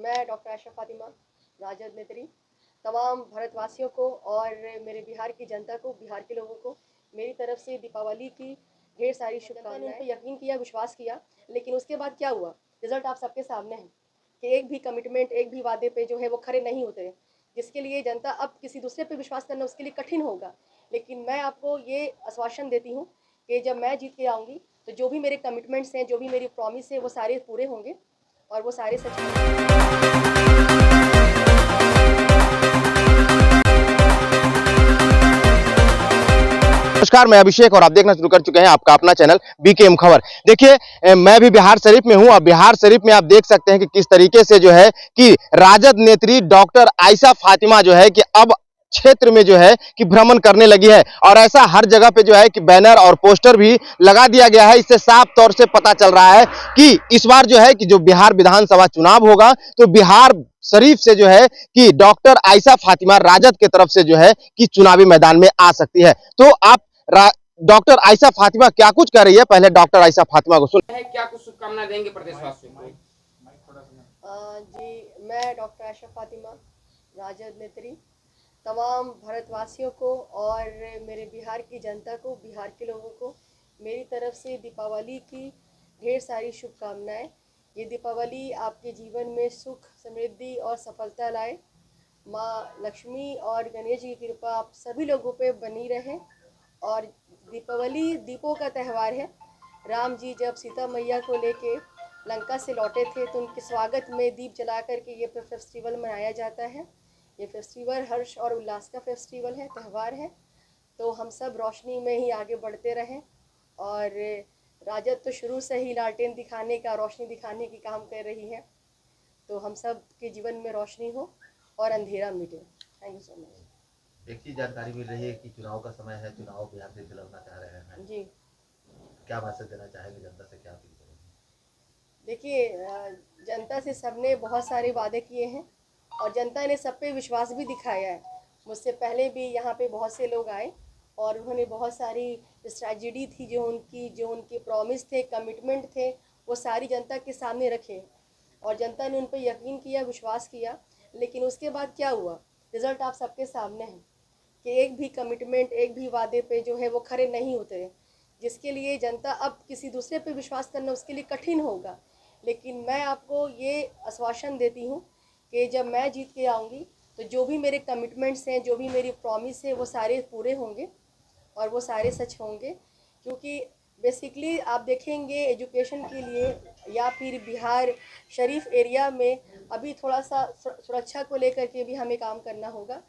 मैं डॉक्टर आयशा फातिमा राजद नेत्री तमाम भारतवासियों को और मेरे बिहार की जनता को, बिहार के लोगों को मेरी तरफ से दीपावली की ढेर सारी शुभकामनाएं। उन पर यकीन किया, विश्वास किया, लेकिन उसके बाद क्या हुआ? रिजल्ट आप सबके सामने है कि एक भी कमिटमेंट, एक भी वादे पे जो है वो खरे नहीं उतरे, जिसके लिए जनता अब किसी दूसरे पे विश्वास करना उसके लिए कठिन होगा। लेकिन मैं आपको ये आश्वासन देती हूँ कि जब मैं जीत के आऊँगी तो जो भी मेरे कमिटमेंट्स हैं, जो भी मेरी प्रॉमिस है, वो सारे पूरे होंगे और वो सारे सच होंगे। नमस्कार, मैं अभिषेक और आप देखना शुरू कर चुके हैं आपका अपना चैनल बीकेएम खबर। देखिए, मैं भी बिहार शरीफ में हूं और बिहार शरीफ में आप देख सकते हैं कि किस तरीके से जो है कि राजद नेत्री डॉक्टर आयशा फातिमा जो है कि अब क्षेत्र में जो है कि भ्रमण करने लगी है और ऐसा हर जगह पे जो है कि बैनर और पोस्टर भी लगा दिया गया है। इससे साफ तौर से पता चल रहा है कि इस बार जो है कि जो बिहार विधानसभा चुनाव होगा तो बिहार शरीफ से जो है कि डॉक्टर आयशा फातिमा राजद की तरफ से जो है कि चुनावी मैदान में आ सकती है। तो आप डॉक्टर आयशा फातिमा क्या कुछ कर रही है, पहले डॉक्टर आयशा फातिमा को सुन है, क्या कुछ शुभकामना देंगे प्रदेशवासियों को? जी, मैं डॉक्टर आयशा फातिमा राजद नेत्री तमाम भारतवासियों को और मेरे बिहार की जनता को, बिहार के लोगों को मेरी तरफ से दीपावली की ढेर सारी शुभकामनाएं। ये दीपावली आपके जीवन में सुख, समृद्धि और सफलता लाए। माँ लक्ष्मी और गणेश जी की कृपा आप सभी लोगों पे बनी रहे। और दीपावली दीपों का त्यौहार है। राम जी जब सीता मैया को लेके लंका से लौटे थे तो उनके स्वागत में दीप जला करके ये फेस्टिवल मनाया जाता है। ये फेस्टिवल हर्ष और उल्लास का फेस्टिवल है, त्यौहार है। तो हम सब रोशनी में ही आगे बढ़ते रहें और राजद तो शुरू से ही लालटेन दिखाने का, रोशनी दिखाने की काम कर रही है। तो हम सब के जीवन में रोशनी हो और अंधेरा मिटे। Thank you so much. एक चीज जानकारी मिल रही है कि चुनाव का समय है, चुनाव बिहार से लड़ना चाह रहे हैं जी, क्या मैसेज देना चाहेंगे, जनता से क्या अपील करेंगे? देखिए, जनता से सबने बहुत सारे वादे किए हैं और जनता ने सब पे विश्वास भी दिखाया है। मुझसे पहले भी यहाँ पे बहुत से लोग आए और उन्होंने बहुत सारी स्ट्रैटेजी थी, जो उनके प्रॉमिस थे, कमिटमेंट थे, वो सारी जनता के सामने रखे और जनता ने उन पर यकीन किया, विश्वास किया। लेकिन उसके बाद क्या हुआ? रिजल्ट आप सबके सामने है कि एक भी कमिटमेंट, एक भी वादे पे जो है वो खरे नहीं उतरे, जिसके लिए जनता अब किसी दूसरे पे विश्वास करना उसके लिए कठिन होगा। लेकिन मैं आपको ये आश्वासन देती हूँ कि जब मैं जीत के आऊँगी तो जो भी मेरे कमिटमेंट्स हैं, जो भी मेरी प्रॉमिस है, वो सारे पूरे होंगे और वो सारे सच होंगे। क्योंकि बेसिकली आप देखेंगे एजुकेशन के लिए या फिर बिहार शरीफ एरिया में अभी थोड़ा सा सुरक्षा को लेकर के भी हमें काम करना होगा।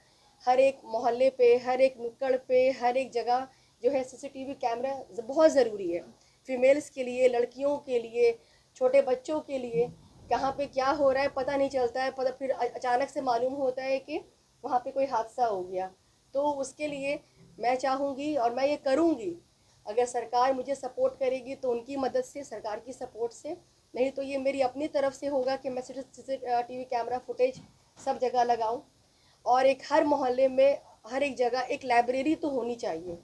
हर एक मोहल्ले पे, हर एक नुक्कड़ पे, हर एक जगह जो है सीसीटीवी कैमरा बहुत ज़रूरी है। फीमेल्स के लिए, लड़कियों के लिए, छोटे बच्चों के लिए कहाँ पे क्या हो रहा है पता नहीं चलता है, पता फिर अचानक से मालूम होता है कि वहाँ पे कोई हादसा हो गया। तो उसके लिए मैं चाहूँगी और मैं ये करूँगी, अगर सरकार मुझे सपोर्ट करेगी तो उनकी मदद से, सरकार की सपोर्ट से, नहीं तो ये मेरी अपनी तरफ से होगा कि मैं सीसीटीवी कैमरा फुटेज सब जगह लगाऊं और एक हर मोहल्ले में, हर एक जगह एक लाइब्रेरी तो होनी चाहिए।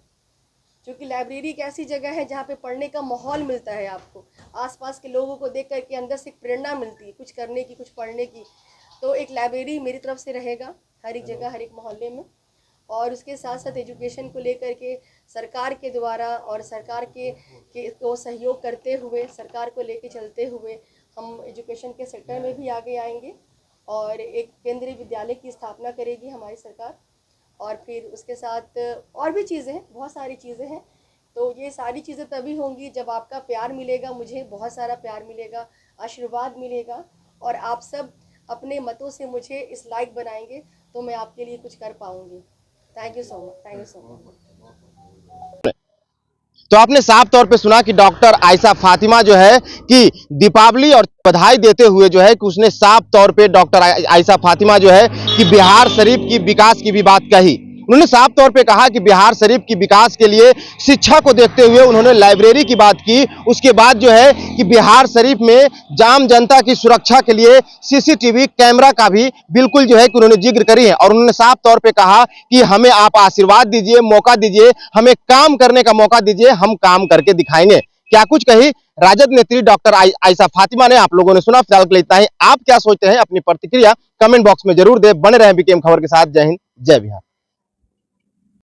क्योंकि लाइब्रेरी एक ऐसी जगह है जहाँ पे पढ़ने का माहौल मिलता है आपको, आसपास के लोगों को देख करके अंदर से एक प्रेरणा मिलती है कुछ करने की, कुछ पढ़ने की। तो एक लाइब्रेरी मेरी तरफ से रहेगा हर एक जगह, हर एक मोहल्ले में। और उसके साथ साथ एजुकेशन को लेकर के सरकार के द्वारा और सरकार के को सहयोग करते हुए, सरकार को लेके चलते हुए हम एजुकेशन के सेक्टर में भी आगे आएंगे और एक केंद्रीय विद्यालय की स्थापना करेगी हमारी सरकार। और फिर उसके साथ और भी चीज़ें हैं, बहुत सारी चीज़ें हैं। तो ये सारी चीज़ें तभी होंगी जब आपका प्यार मिलेगा, मुझे बहुत सारा प्यार मिलेगा, आशीर्वाद मिलेगा और आप सब अपने मतों से मुझे इस लायक बनाएंगे तो मैं आपके लिए कुछ कर पाऊँगी। Thank you so much. Thank you so much. तो आपने साफ तौर पे सुना कि डॉक्टर आयशा फातिमा जो है कि दीपावली और बधाई देते हुए जो है कि उसने साफ तौर पे डॉक्टर आयशा फातिमा जो है कि बिहार शरीफ की विकास की भी बात कही। उन्होंने साफ तौर पे कहा कि बिहार शरीफ की विकास के लिए शिक्षा को देखते हुए उन्होंने लाइब्रेरी की बात की। उसके बाद जो है कि बिहार शरीफ में जाम जनता की सुरक्षा के लिए सीसीटीवी कैमरा का भी बिल्कुल जो है कि उन्होंने जिक्र करी है और उन्होंने साफ तौर पे कहा कि हमें आप आशीर्वाद दीजिए, मौका दीजिए, हमें काम करने का मौका दीजिए, हम काम करके दिखाएंगे। क्या कुछ कही राजद नेत्री डॉक्टर आयशा फातिमा ने। आप लोगों ने सुना, फिलहाल के लिए इतना ही। आप क्या सोचते हैं अपनी प्रतिक्रिया कमेंट बॉक्स में जरूर दे। बने रहें बीकेएम खबर के साथ। जय हिंद, जय बिहार।